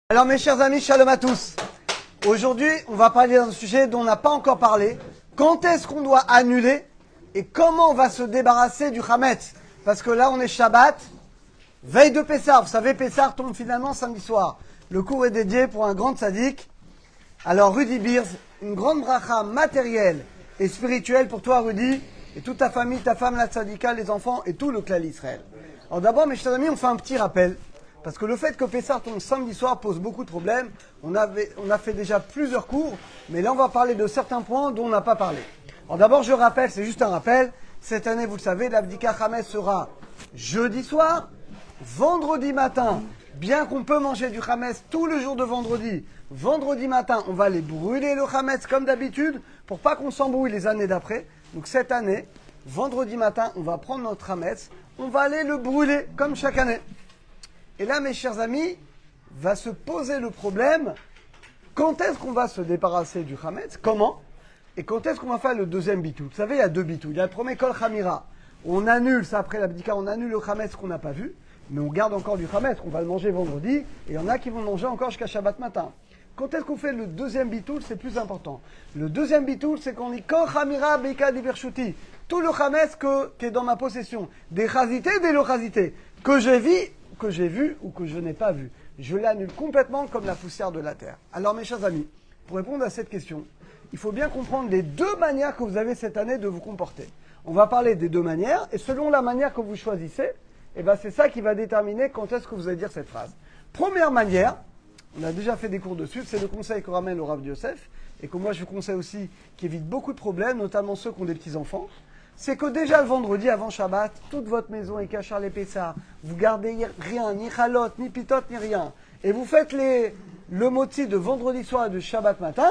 Alors mes chers amis, shalom à tous. Aujourd'hui, on va parler d'un sujet dont on n'a pas encore parlé. Quand est-ce qu'on doit annuler et comment on va se débarrasser du Hametz? Parce que là, on est Shabbat, veille de Pessah. Vous savez, Pessah tombe finalement samedi soir. Le cours est dédié pour un grand tzaddik. Alors Rudy Beers, une grande bracha matérielle et spirituelle pour toi Rudy, et toute ta famille, ta femme, la tzadika, les enfants et tout le clan Israël. Alors d'abord, mes chers amis, on fait un petit rappel. Parce que le fait que Pessah tombe samedi soir pose beaucoup de problèmes. On a fait déjà plusieurs cours, mais là on va parler de certains points dont on n'a pas parlé. Alors d'abord je rappelle, c'est juste un rappel, cette année vous le savez, l'Abdika Hametz sera jeudi soir, vendredi matin, bien qu'on peut manger du Hametz tout le jour de vendredi matin on va aller brûler le Hametz comme d'habitude, pour pas qu'on s'embrouille les années d'après. Donc cette année, vendredi matin, on va prendre notre Hametz, on va aller le brûler comme chaque année. Et là, mes chers amis, va se poser le problème, quand est-ce qu'on va se débarrasser du Hametz? Comment? Et quand est-ce qu'on va faire le deuxième bitou? Vous savez, il y a deux bitous. Il y a le premier Kol Chamira. On annule, ça après l'Abdika, on annule le Hametz qu'on n'a pas vu, mais on garde encore du Hametz, on va le manger vendredi, et il y en a qui vont le manger encore jusqu'à Shabbat matin. Quand est-ce qu'on fait le deuxième bitou? C'est plus important. Le deuxième bitou, c'est qu'on dit Kol Chamira Beika Divershuti. Tout le Hametz qui est dans ma possession, des chazités, des lochazités, que j'ai vu ou que je n'ai pas vu. Je l'annule complètement comme la poussière de la terre. Alors mes chers amis, pour répondre à cette question, il faut bien comprendre les deux manières que vous avez cette année de vous comporter. On va parler des deux manières, et selon la manière que vous choisissez, c'est ça qui va déterminer quand est-ce que vous allez dire cette phrase. Première manière, on a déjà fait des cours dessus, c'est le conseil que ramène le Rav Yosef, et que moi je vous conseille aussi, qui évite beaucoup de problèmes, notamment ceux qui ont des petits-enfants. C'est que déjà le vendredi avant Shabbat, toute votre maison est cachée les Pessah, vous gardez rien, ni chalot, ni pitot, ni rien. Et vous faites le moti de vendredi soir et de Shabbat matin,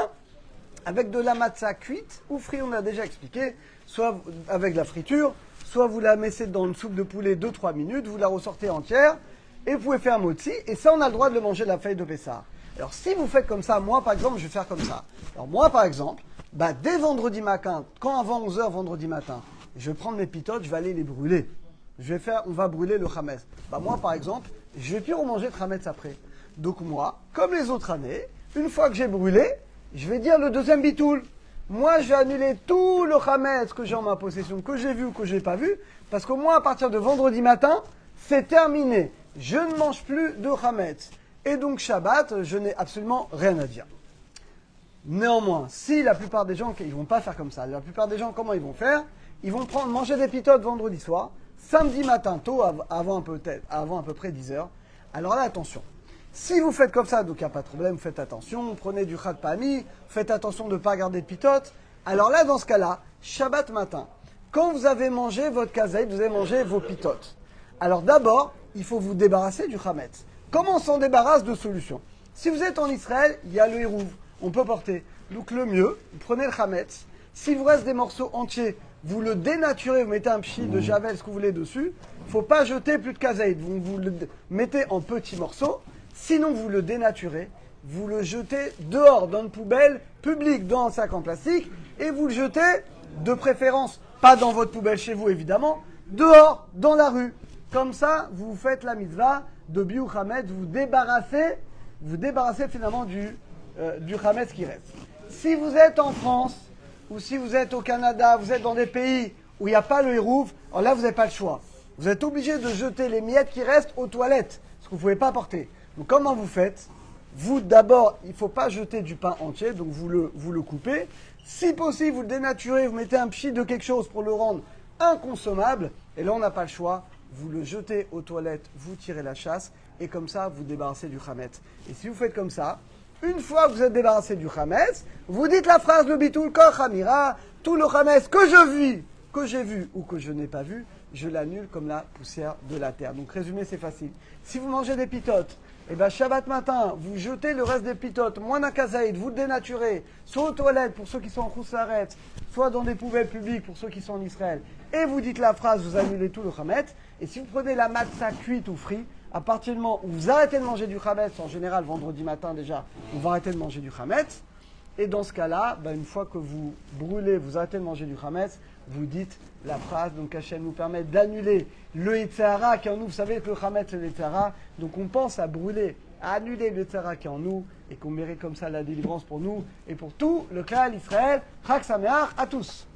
avec de la matzah cuite ou frite, on a déjà expliqué, soit avec la friture, soit vous la mettez dans une soupe de poulet 2-3 minutes, vous la ressortez entière, et vous pouvez faire un moti, et ça on a le droit de le manger la feuille de Pessah. Alors si vous faites comme ça, moi par exemple, je vais faire comme ça. Alors moi par exemple, dès vendredi matin, quand avant 11h vendredi matin, je vais prendre mes pitotes, je vais aller les brûler. On va brûler le Hametz. Moi, par exemple, je vais plus remanger le Hametz après. Donc moi, comme les autres années, une fois que j'ai brûlé, je vais dire le deuxième bitoul. Moi, je vais annuler tout le Hametz que j'ai en ma possession, que j'ai vu ou que j'ai pas vu, parce que moi, à partir de vendredi matin, c'est terminé. Je ne mange plus de Hametz. Et donc, Shabbat, je n'ai absolument rien à dire. Néanmoins, si la plupart des gens, ils vont pas faire comme ça. La plupart des gens, comment ils vont faire? Ils vont manger des pitotes vendredi soir, samedi matin tôt, avant à peu près 10h. Alors là, attention. Si vous faites comme ça, donc il n'y a pas de problème, vous faites attention, prenez du Chad Pami, faites attention de ne pas garder de pitotes. Alors là, dans ce cas-là, Shabbat matin, quand vous avez mangé votre kazaïd, vous avez mangé vos pitotes. Alors d'abord, il faut vous débarrasser du Hametz. Comment on s'en débarrasse? De solutions. Si vous êtes en Israël, il y a le Hérouv, on peut porter. Donc le mieux, vous prenez le Hametz. S'il vous reste des morceaux entiers, vous le dénaturez, vous mettez un pchit de javel, ce que vous voulez dessus. Il ne faut pas jeter plus de kazaïd. Vous le mettez en petits morceaux. Sinon, vous le dénaturez. Vous le jetez dehors dans une poubelle publique, dans un sac en plastique. Et vous le jetez, de préférence, pas dans votre poubelle chez vous évidemment, dehors, dans la rue. Comme ça, vous faites la mitzvah de Biou Hametz. Vous débarrassez finalement du Hametz qui reste. Si vous êtes en France, ou si vous êtes au Canada, vous êtes dans des pays où il n'y a pas le Hérouv, alors là, vous n'avez pas le choix. Vous êtes obligé de jeter les miettes qui restent aux toilettes, parce que vous ne pouvez pas porter. Donc, comment vous faites? Vous, d'abord, il ne faut pas jeter du pain entier, donc vous le coupez. Si possible, vous le dénaturez, vous mettez un pchit de quelque chose pour le rendre inconsommable. Et là, on n'a pas le choix. Vous le jetez aux toilettes, vous tirez la chasse, et comme ça, vous débarrassez du Hametz. Et si vous faites comme ça, une fois que vous êtes débarrassé du Hametz, vous dites la phrase de Bitul Kol Chamira, tout le Hametz que j'ai vu ou que je n'ai pas vu, je l'annule comme la poussière de la terre. Donc résumé, c'est facile. Si vous mangez des pitotes, Shabbat matin, vous jetez le reste des pitotes, moins d'un kazaïd, vous le dénaturez, soit aux toilettes pour ceux qui sont en Khoussaret, soit dans des poubelles publiques pour ceux qui sont en Israël, et vous dites la phrase, vous annulez tout le Hametz. Et si vous prenez la matzah cuite ou frite, à partir du moment où vous arrêtez de manger du Hametz, en général vendredi matin déjà, on va arrêter de manger du Hametz. Et dans ce cas-là, une fois que vous brûlez, vous arrêtez de manger du Hametz, vous dites la phrase, donc Hachem nous permet d'annuler le Yitzhara, qui en nous, vous savez que le Hametz c'est le Yitzhara, donc on pense à brûler à annuler le tzara qui est en nous et qu'on mérite comme ça la délivrance pour nous et pour tout le clan Israël. Chag Sameach à tous.